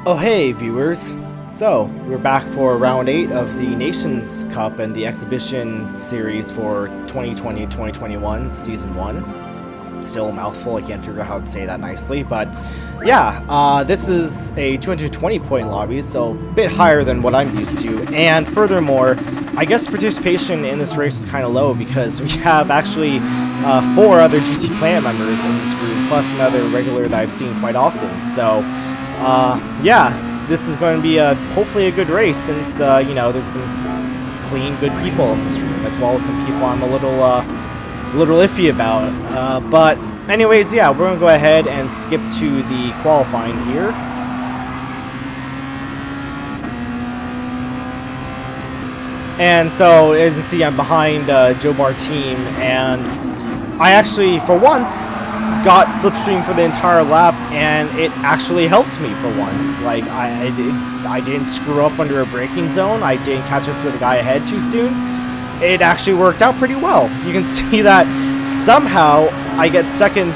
Oh hey viewers, so we're back for round 8 of the Nations Cup and the exhibition series for 2020-2021 season 1. Still a mouthful, I can't figure out how to say that nicely, but yeah, this is a 220 point lobby, so a bit higher than what I'm used to, and furthermore, I guess participation in this race is kind of low because we have actually 4 other GT Planet members in this group, plus another regular that I've seen quite often, so yeah, this is going to be hopefully a good race since, you know, there's some clean, good people in this room, as well as some people I'm a little iffy about. But anyways, yeah, we're going to go ahead and skip to the qualifying here. And so, as you can see, I'm behind Joe Bar team, and I actually, for once, got slipstream for the entire lap, and it actually helped me for once. Like, I didn't screw up under a braking zone, I didn't catch up to the guy ahead too soon. It actually worked out pretty well. You can see that somehow I get second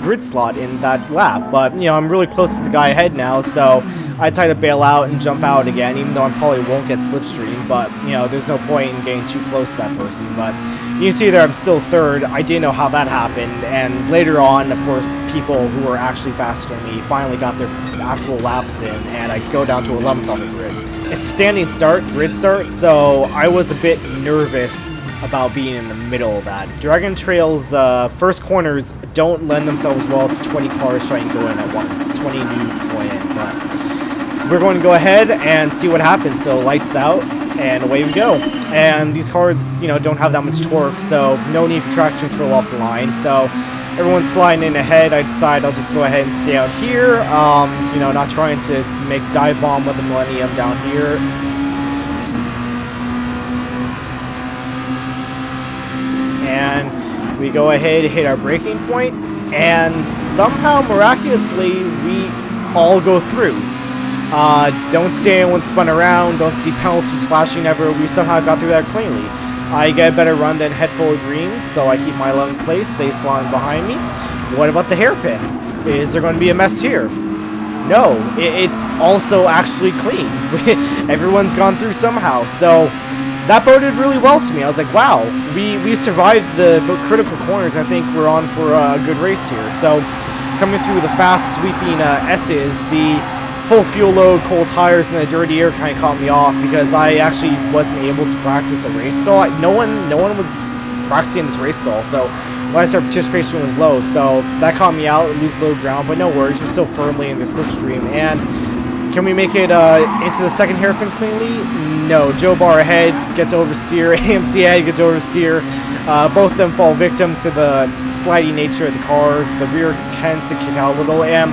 grid slot in that lap, but you know, I'm really close to the guy ahead now, so I try to bail out and jump out again, even though I probably won't get slipstream, but you know, there's no point in getting too close to that person. But you can see there I'm still third. I didn't know how that happened, and later on, of course, people who were actually faster than me finally got their actual laps in, and I go down to 11th on the grid. It's a standing start, grid start, so I was a bit nervous about being in the middle of that. Dragon Trail's first corners don't lend themselves well to 20 cars trying to go in at once, 20 noobs going in, but we're going to go ahead and see what happens. So lights out, and away we go. And these cars, you know, don't have that much torque, so no need for traction control off the line, so everyone's sliding in ahead. I decide I'll just go ahead and stay out here, you know, not trying to make dive bomb with the Millennium down here. And we go ahead and hit our braking point, and somehow, miraculously, we all go through. Don't see anyone spun around, don't see penalties flashing ever. We somehow got through that cleanly. I get a better run than Head Full of Greens, so I keep my 11th place. They slide behind me. What about the hairpin? Is there going to be a mess here? No, it's also actually clean. Everyone's gone through somehow, so that boded really well to me. I was like, wow, we survived the critical corners. I think we're on for a good race here. So coming through the fast sweeping S's, the full fuel load, cold tires, and the dirty air kind of caught me off because I actually wasn't able to practice a race stall. No one was practicing this race stall, so when I started, participation was low, so that caught me out, lose low ground, but no worries, we're still firmly in the slipstream. And can we make it into the second hairpin cleanly? No. Joe Bar ahead gets oversteer, AMC ahead gets oversteer. Both of them fall victim to the sliding nature of the car. The rear tends to kick out a little, and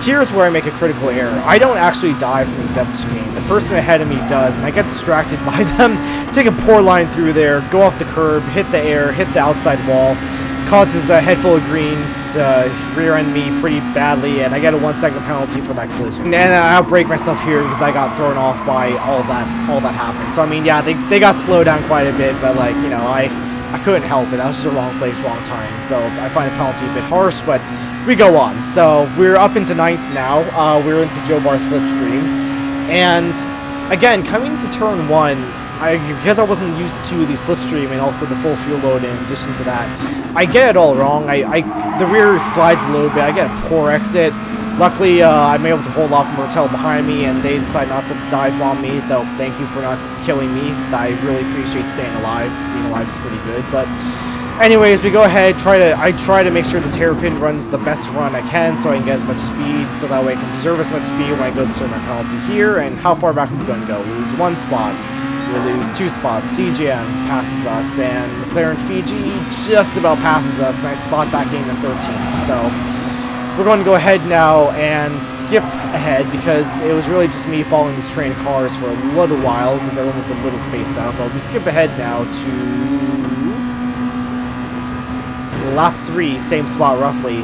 here's where I make a critical error. I don't actually die from the death chicane. The person ahead of me does, and I get distracted by them. Take a poor line through there, go off the curb, hit the air, hit the outside wall. Causes a head full of greens to rear end me pretty badly, and I get a 1-second penalty for that collision. And I outbrake myself here because I got thrown off by all that happened. So I mean, yeah, they got slowed down quite a bit, but like, you know, I couldn't help it. That was just the wrong place, wrong time. So I find the penalty a bit harsh, but we go on. So we're up into 9th now. We're into Joe Bar slipstream, and again, coming to turn 1. Because I wasn't used to the slipstream and also the full fuel load in addition to that, I get it all wrong. The rear slides a little bit. I get a poor exit. Luckily, I'm able to hold off Mortel behind me, and they decide not to dive bomb me, so thank you for not killing me. I really appreciate staying alive. Being alive is pretty good, but anyways, we go ahead, I try to make sure this hairpin runs the best run I can so I can get as much speed, so that way I can preserve as much speed when I go to serve my penalty here. And how far back are we going to go? We lose 1 spot. We lose 2 spots. CGM passes us, and McLaren Fiji just about passes us, and I slot back in 13th. So we're going to go ahead now and skip ahead because it was really just me following this train of cars for a little while because everyone was a little spaced out. But we skip ahead now to lap 3, same spot roughly,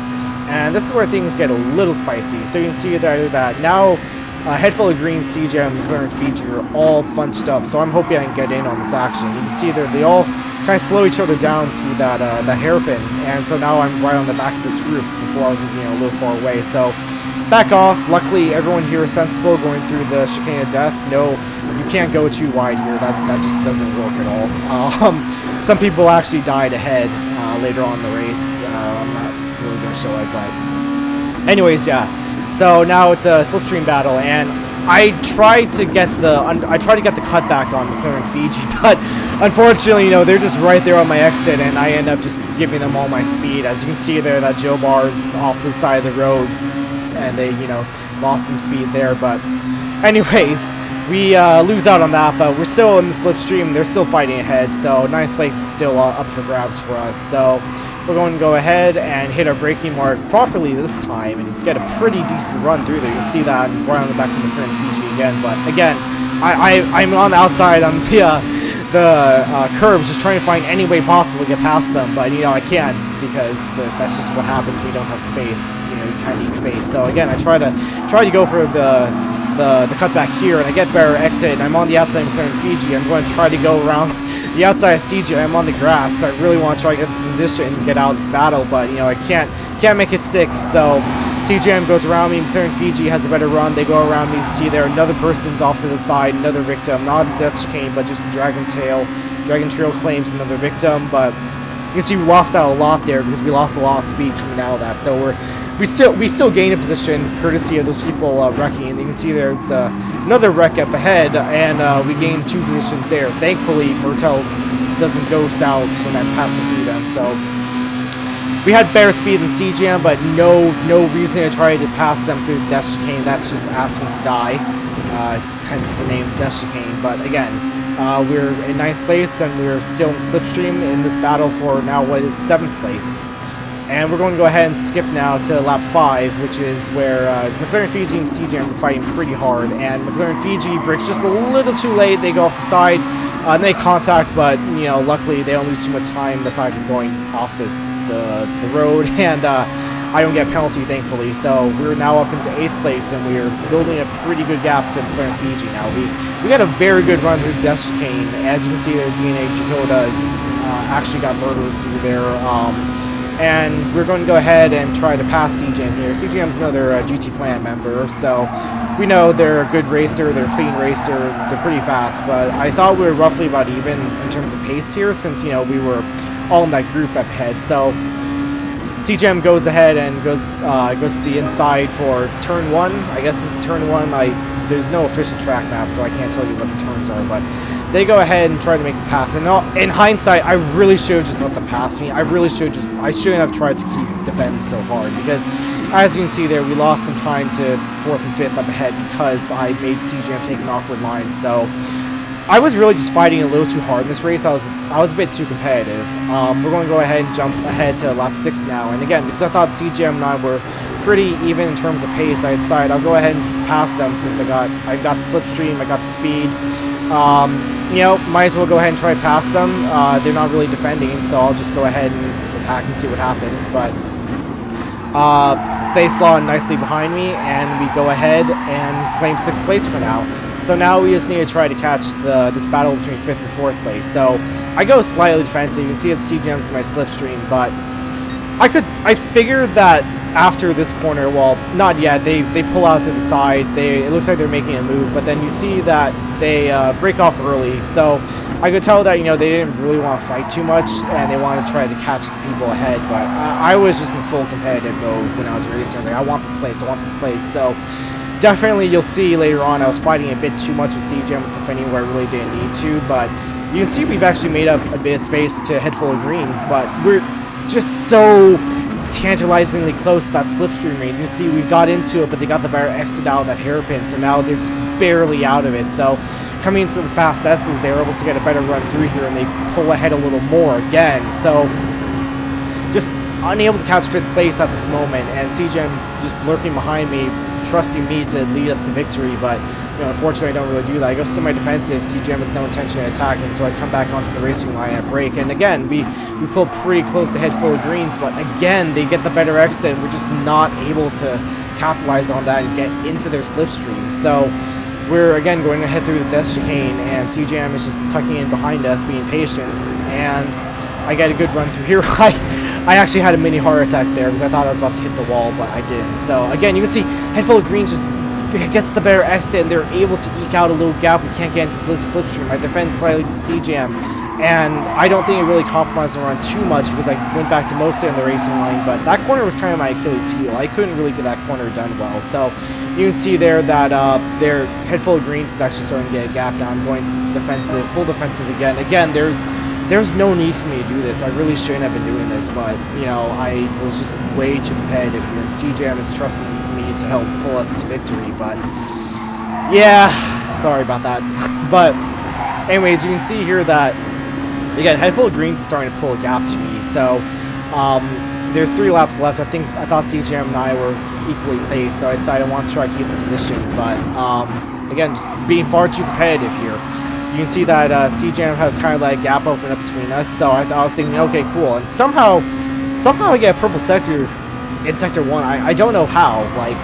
and this is where things get a little spicy. So you can see that now Head Full of Green, CJ, and McLaren Fiji are all bunched up, so I'm hoping I can get in on this action. You can see they all kind of slow each other down through that hairpin, and so now I'm right on the back of this group before I was, you know, a little far away. So back off. Luckily, everyone here is sensible going through the Chicane of Death. No, you can't go too wide here. That just doesn't work at all. Some people actually died ahead later on in the race. I'm not really going to show it, but anyways, yeah. So now it's a slipstream battle, and I tried to get the cutback on McLaren Fiji, but unfortunately, you know, they're just right there on my exit, and I end up just giving them all my speed. As you can see there, that Joe bar's off the side of the road, and they, you know, lost some speed there. But anyways, we lose out on that, but we're still in the slipstream. They're still fighting ahead, so 9th place is still up for grabs for us. So we're going to go ahead and hit our braking mark properly this time and get a pretty decent run through there. You can see that right on the back of the current Fiji again. But again, I'm on the outside on the curbs, just trying to find any way possible to get past them. But, you know, I can't, because that's just what happens when you don't have space. You know, you kind of need space. So again, I try to go for the cutback here, and I get better exit, and I'm on the outside of McLaren Fiji. I'm going to try to go around the outside of CJ. I'm on the grass, so I really want to try to get this position and get out of this battle, but, you know, I can't make it stick. So CJM goes around me. McLaren Fiji has a better run. They go around me. You see there, another person's off to the side, another victim, not a death chicane, but just the Dragon Trail claims another victim. But you can see we lost out a lot there because we lost a lot of speed coming out of that. So we still gain a position courtesy of those people wrecking. And you can see there it's another wreck up ahead, and we gain 2 positions there. Thankfully, Mertel doesn't ghost out when I'm passing through them. So we had better speed than CGM, but no reason to try to pass them through the Death Chicane. That's just asking to die, hence the name Death Chicane. But again, we're in 9th place, and we're still in slipstream in this battle for now what is 7th place. And we're going to go ahead and skip now to lap 5, which is where McLaren Fiji and CGM are fighting pretty hard. And McLaren Fiji brakes just a little too late. They go off the side, and they contact, but, you know, luckily they don't lose too much time aside from going off the road, and I don't get a penalty, thankfully. So we're now up into 8th place, and we're building a pretty good gap to McLaren Fiji now. We got a very good run through the Death Chicane. As you can see there, DNA Jacoda actually got murdered through there. And we're going to go ahead and try to pass CGM here. CGM's another GT Clan member, so we know they're a good racer, they're a clean racer, they're pretty fast, but I thought we were roughly about even in terms of pace here, since, you know, we were all in that group up ahead. So CGM goes ahead and goes to the inside for turn 1. I guess this is turn 1. There's no official track map, so I can't tell you what the turns are, but they go ahead and try to make the pass. And in hindsight, I really should have just let them pass me. I shouldn't have tried to keep defending so hard, because as you can see there, we lost some time to 4th and 5th up ahead because I made CGM take an awkward line. So I was really just fighting a little too hard in this race. I was a bit too competitive. We're going to go ahead and jump ahead to lap 6 now. And again, because I thought CGM and I were pretty even in terms of pace, I decided I'll go ahead and pass them since I got the slipstream, I got the speed. You know, might as well go ahead and try to pass them. They're not really defending, so I'll just go ahead and attack and see what happens. But stay slow and nicely behind me, and we go ahead and claim 6th place for now. So now we just need to try to catch this battle between 5th and 4th place. So I go slightly defensive. You can see that CGM's in my slipstream, but I figured that after this corner, well, not yet, they pull out to the side. It looks like they're making a move, but then you see that they break off early. So I could tell that, you know, they didn't really want to fight too much, and they wanted to try to catch the people ahead. But I was just in full competitive mode when I was racing. I was like, I want this place. So definitely you'll see later on I was fighting a bit too much with CJ. I was defending where I really didn't need to, but you can see we've actually made up a bit of space to head full of greens, but we're just so tantalizingly close to that slipstream range. You can see we got into it, but they got the better exit out of that hairpin, so now they're just barely out of it. So coming into the fast S's, they were able to get a better run through here, and they pull ahead a little more again. So just unable to catch 5th place at this moment, and CGM's just lurking behind me, trusting me to lead us to victory. But you know, unfortunately, I don't really do that. I go semi-defensive. CGM has no intention of attacking, so I come back onto the racing line at break. And again, we pull pretty close to head full of greens, but again, they get the better exit, and we're just not able to capitalize on that and get into their slipstream. So we're again going to head through the Death Chicane, and CGM is just tucking in behind us, being patient, and I get a good run through here. I actually had a mini heart attack there because I thought I was about to hit the wall, but I didn't. So again, you can see Head Full of Green just gets the better exit, and they're able to eke out a little gap. We can't get into the slipstream. I defend slightly to C-Jam, and I don't think it really compromised the run too much because I went back to mostly on the racing line, but that corner was kind of my Achilles heel. I couldn't really get that corner done well. So you can see there that their Head Full of Green is actually starting to get a gap now. I'm going defensive, full defensive again. Again, there's no need for me to do this. I really shouldn't have been doing this, but, you know, I was just way too competitive here, and C-Jam is trusting me to help pull us to victory, but, yeah, sorry about that. But, anyways, you can see here that, again, Head Full of Green is starting to pull a gap to me, so, there's 3 laps left. I thought C-Jam and I were equally placed, so I decided I want to try to keep the position, but, again, just being far too competitive here. You can see that C-Jam has kind of like a gap open up between us, so I was thinking, okay, cool. And somehow I get a purple sector in Sector 1. I don't know how. Like,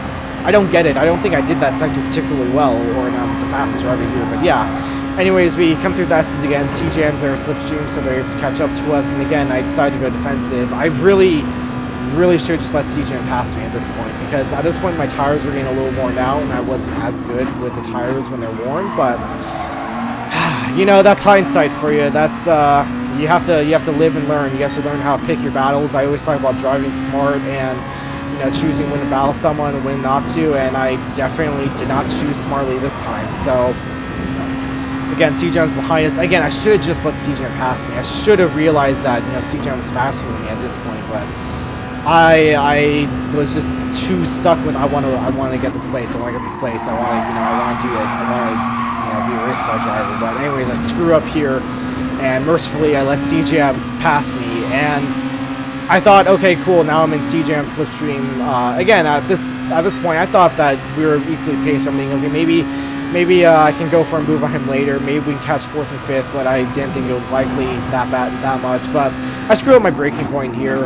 I don't get it. I don't think I did that sector particularly well, or I'm the fastest driver here, but yeah. Anyways, we come through the S's again. C-Jam's there slipstream, so they're able to catch up to us, and again, I decided to go defensive. I really should just let C-Jam pass me at this point, because at this point my tires were getting a little worn out, and I wasn't as good with the tires when they're worn, but you know, that's hindsight for you. That's you have to live and learn. You have to learn how to pick your battles. I always talk about driving smart and, you know, choosing when to battle someone and when not to, and I definitely did not choose smartly this time. So again, C-Jam's behind us. Again, I should have just let C-Jam pass me. I should have realized that, you know, C-Jam was faster than me at this point, but I was just too stuck with I want to get this place. I want to get this place. I want to do it. I want to be a race car driver. But anyways, I screw up here, and mercifully I let C-Jam pass me, and I thought, okay, cool, now I'm in C-Jam's slipstream. Again, at this point, I thought that we were equally paced. I'm thinking, okay, maybe I can go for a move on him later. Maybe we can catch 4th and 5th, but I didn't think it was likely that much. But I screw up my braking point here.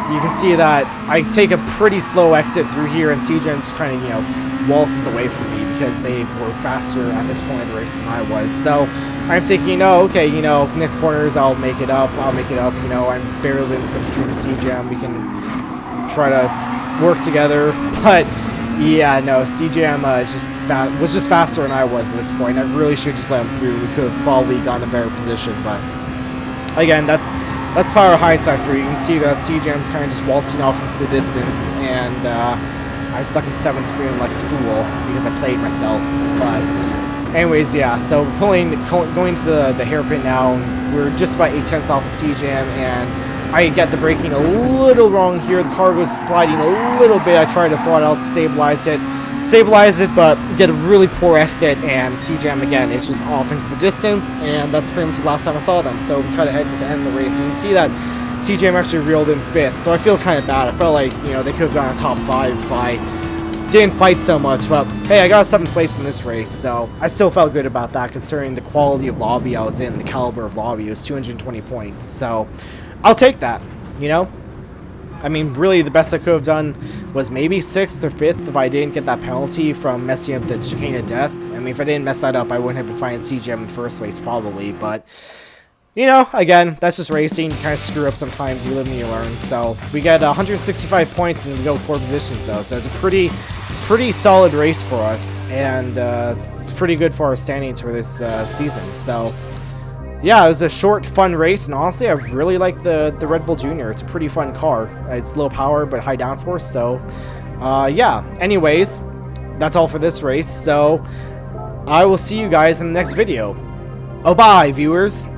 You can see that I take a pretty slow exit through here, and C-Jam just kind of, you know, waltzes away from me because they were faster at this point of the race than I was. So I'm thinking, oh, okay, you know, next corners I'll make it up. You know, I'm barely in slipstream with C-Jam. We can try to work together. But yeah, no, C-Jam was just faster than I was at this point. I really should just let him through. We could have probably gotten a better position, but again, that's power of hindsight for you. You can see that C-Jam's kind of just waltzing off into the distance, and I'm stuck in 7th feeling like a fool because I played myself. But anyways, yeah, so going to the hairpin now. We're just about 8/10 off of C-Jam, and I get the braking a little wrong here. The car goes sliding a little bit. I try to throttle out to stabilize it, but get a really poor exit, and C-Jam again, it's just off into the distance, and that's pretty much the last time I saw them. So we cut ahead to the end of the race, and you can see that C-Jam actually reeled in 5th, so I feel kind of bad. I felt like, you know, they could have gotten a top 5 if I didn't fight so much, but hey, I got 7th place in this race, so I still felt good about that considering the quality of lobby I was in, the caliber of lobby. It was 220 points, so I'll take that, you know? I mean, really, the best I could have done was maybe 6th or 5th if I didn't get that penalty from messing up the Chicane of Death. I mean, if I didn't mess that up, I wouldn't have been fighting C-Jam in the first place, probably, but you know, again, that's just racing. You kind of screw up sometimes. You live and you learn. So we get 165 points and we go 4 positions, though. So it's a pretty solid race for us, and it's pretty good for our standings for this season. So yeah, it was a short, fun race, and honestly, I really like the Red Bull Junior. It's a pretty fun car. It's low power but high downforce. So yeah. Anyways, that's all for this race. So I will see you guys in the next video. Oh, bye, viewers.